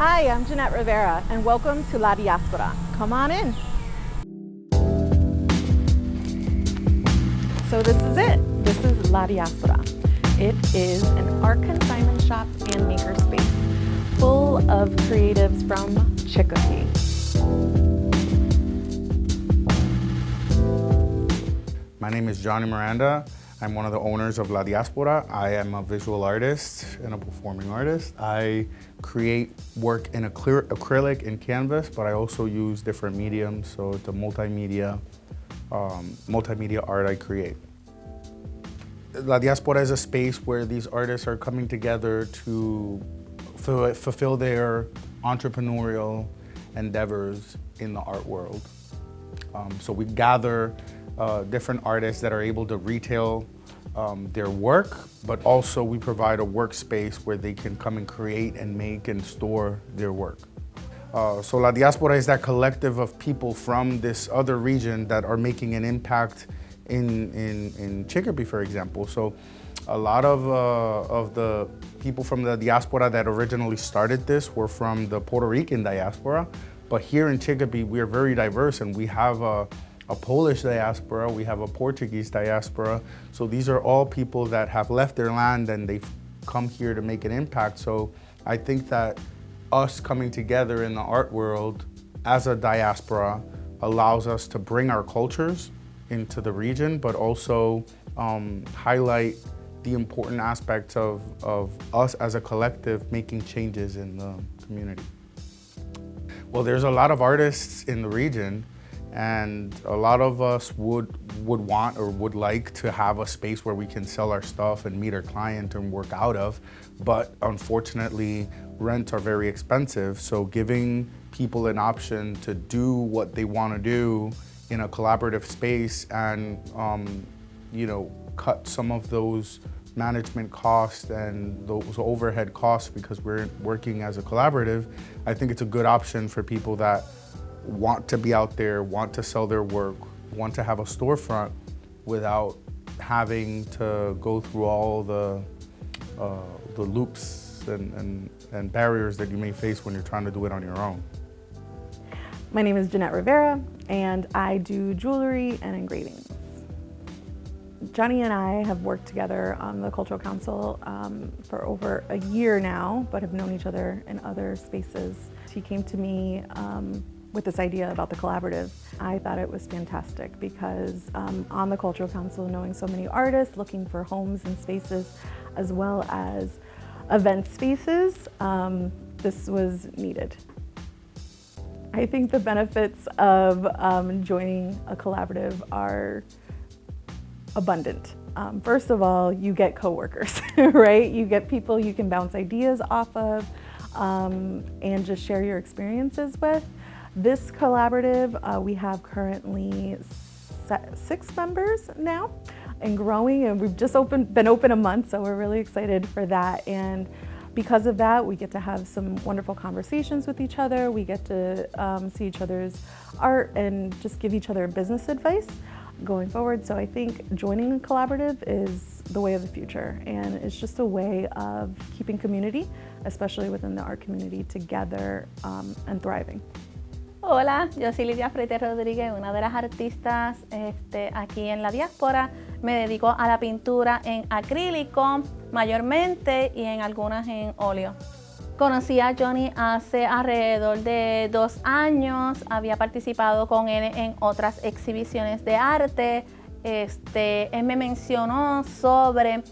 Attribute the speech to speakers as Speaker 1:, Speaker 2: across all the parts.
Speaker 1: Hi, I'm Jeannette Rivera, and welcome to La Diaspora. Come on in. So this is it. This is La Diaspora. It is an art consignment shop and makerspace full of creatives from Chicopee.
Speaker 2: My name is Miranda. I'm one of the owners of La Diaspora. I am a visual artist and a performing artist. I create work in acrylic and canvas, but I also use different mediums, so it's a multimedia art I create. La Diaspora is a space where these artists are coming together to fulfill their entrepreneurial endeavors in the art world. So we gather different artists that are able to retail their work, but also we provide a workspace where they can come and create and make and store their work. So La Diaspora is that collective of people from this other region that are making an impact in Chicopee, for example. So a lot of the people from the diaspora that originally started this were from the Puerto Rican diaspora, but here in Chicopee we are very diverse, and we have a Polish diaspora, we have a Portuguese diaspora. So these are all people that have left their land and they've come here to make an impact. So I think that us coming together in the art world as a diaspora allows us to bring our cultures into the region, but also highlight the important aspects of us as a collective making changes in the community. Well, there's a lot of artists in the region, and a lot of us would want or would like to have a space where we can sell our stuff and meet our client and work out of, but unfortunately rents are very expensive. So giving people an option to do what they want to do in a collaborative space and cut some of those management costs and those overhead costs because we're working as a collaborative, I think it's a good option for people that want to be out there, want to sell their work, want to have a storefront without having to go through all the loops and barriers that you may face when you're trying to do it on your own.
Speaker 1: My name is Jeannette Rivera, and I do jewelry and engravings. Johnny and I have worked together on the Cultural Council for over a year now, but have known each other in other spaces. He came to me with this idea about the collaborative. I thought it was fantastic because on the Cultural Council, knowing so many artists looking for homes and spaces, as well as event spaces, this was needed. I think the benefits of joining a collaborative are abundant. First of all, you get coworkers, right? You get people you can bounce ideas off of and just share your experiences with. This collaborative, we have currently 6 members now and growing, and we've just been open a month, so we're really excited for that. And because of that, we get to have some wonderful conversations with each other. We get to see each other's art and just give each other business advice going forward. So I think joining a collaborative is the way of the future, and it's just a way of keeping community, especially within the art community, together and thriving.
Speaker 3: Hola, yo soy Lidia Freite Rodríguez, una de las artistas aquí en La Diáspora. Me dedico a la pintura en acrílico mayormente y en algunas en óleo. Conocí a Johnny hace alrededor de 2 años. Había participado con él en otras exhibiciones de arte. Él me mencionó sobre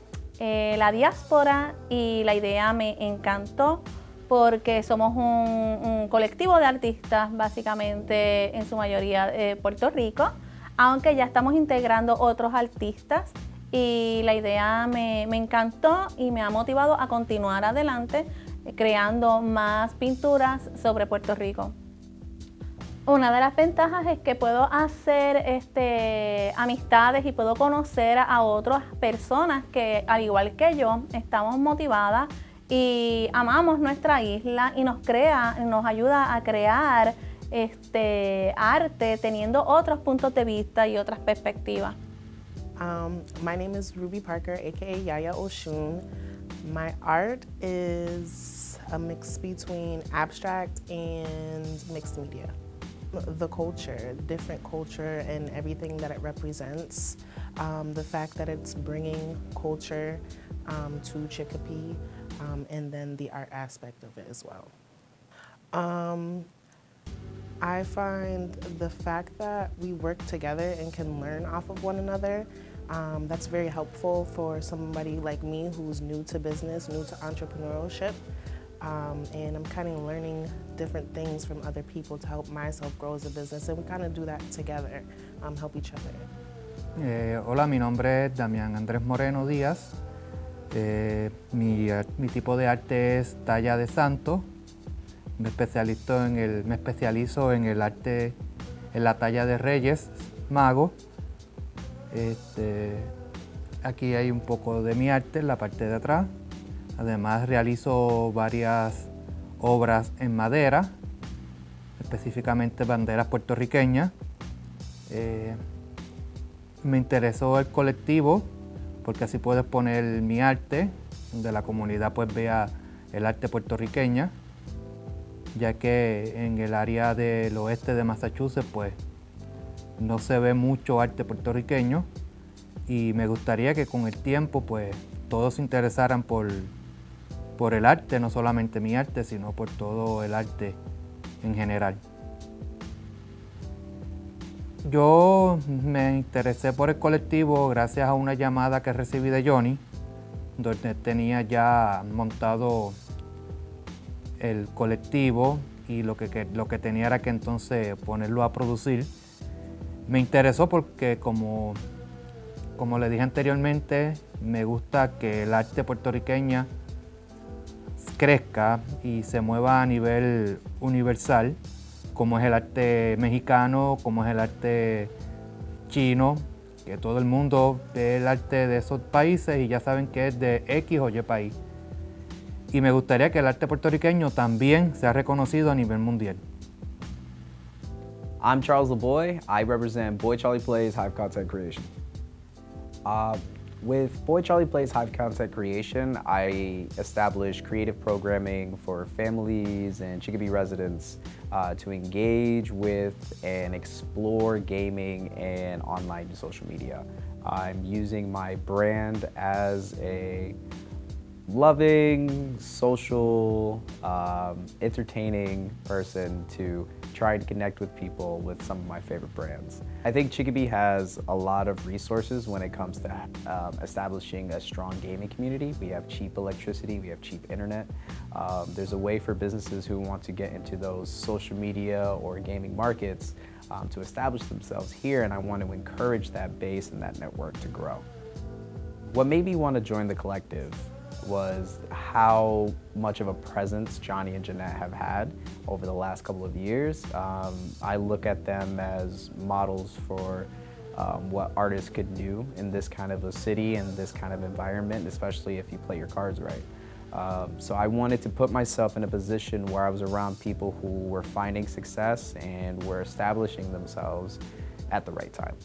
Speaker 3: la diáspora y la idea me encantó, porque somos un colectivo de artistas, básicamente en su mayoría de Puerto Rico, aunque ya estamos integrando otros artistas, y la idea me encantó y me ha motivado a continuar adelante creando más pinturas sobre Puerto Rico. Una de las ventajas es que puedo hacer amistades y puedo conocer a otras personas que, al igual que yo, estamos motivadas y amamos nuestra isla, y nos ayuda a crear arte teniendo otros puntos de vista y otras perspectivas.
Speaker 4: My name is Ruby Parker, aka Yaya Oshun. My art is a mix between abstract and mixed media. The culture, different culture and everything that it represents. The fact that it's bringing culture to Chicopee, and then the art aspect of it as well. I find the fact that we work together and can learn off of one another, that's very helpful for somebody like me who's new to business, new to entrepreneurship. And I'm kind of learning different things from other people to help myself grow as a business, and we kind of do that together, help each other.
Speaker 5: Hola, mi nombre es Damián Andrés Moreno Díaz. Mi tipo de arte es talla de santo. Me especializo en el arte, en la talla de reyes, magos. Aquí hay un poco de mi arte en la parte de atrás. Además realizo varias obras en madera, específicamente banderas puertorriqueñas. Me interesó el colectivo porque así puedo exponer mi arte, donde la comunidad pues vea el arte puertorriqueña, ya que en el área del oeste de Massachusetts pues no se ve mucho arte puertorriqueño, y me gustaría que con el tiempo pues todos se interesaran por el arte, no solamente mi arte, sino por todo el arte en general. Yo me interesé por el colectivo gracias a una llamada que recibí de Johnny, donde tenía ya montado el colectivo y lo que tenía era que entonces ponerlo a producir. Me interesó porque como le dije anteriormente, me gusta que el arte puertorriqueña crezca y se mueva a nivel universal, como es el arte mexicano, como es el arte chino, que todo el mundo ve el arte de esos países y ya saben que es de X o Y país. Y me gustaría que el arte puertorriqueño también sea reconocido a nivel mundial.
Speaker 6: I'm Charles LeBoy. I represent Boy Charlie Plays Hive Content Creation. With Boy Charlie Plays Hive Content Creation, I established creative programming for families and Chicopee residents to engage with and explore gaming and online social media. I'm using my brand as a loving, social, entertaining person to try and connect with people with some of my favorite brands. I think Chicopee has a lot of resources when it comes to establishing a strong gaming community. We have cheap electricity, we have cheap internet. There's a way for businesses who want to get into those social media or gaming markets to establish themselves here, and I want to encourage that base and that network to grow. What made me want to join the collective was how much of a presence Johnny and Jeannette have had over the last couple of years. I look at them as models for what artists could do in this kind of a city and this kind of environment, especially if you play your cards right. So I wanted to put myself in a position where I was around people who were finding success and were establishing themselves at the right time.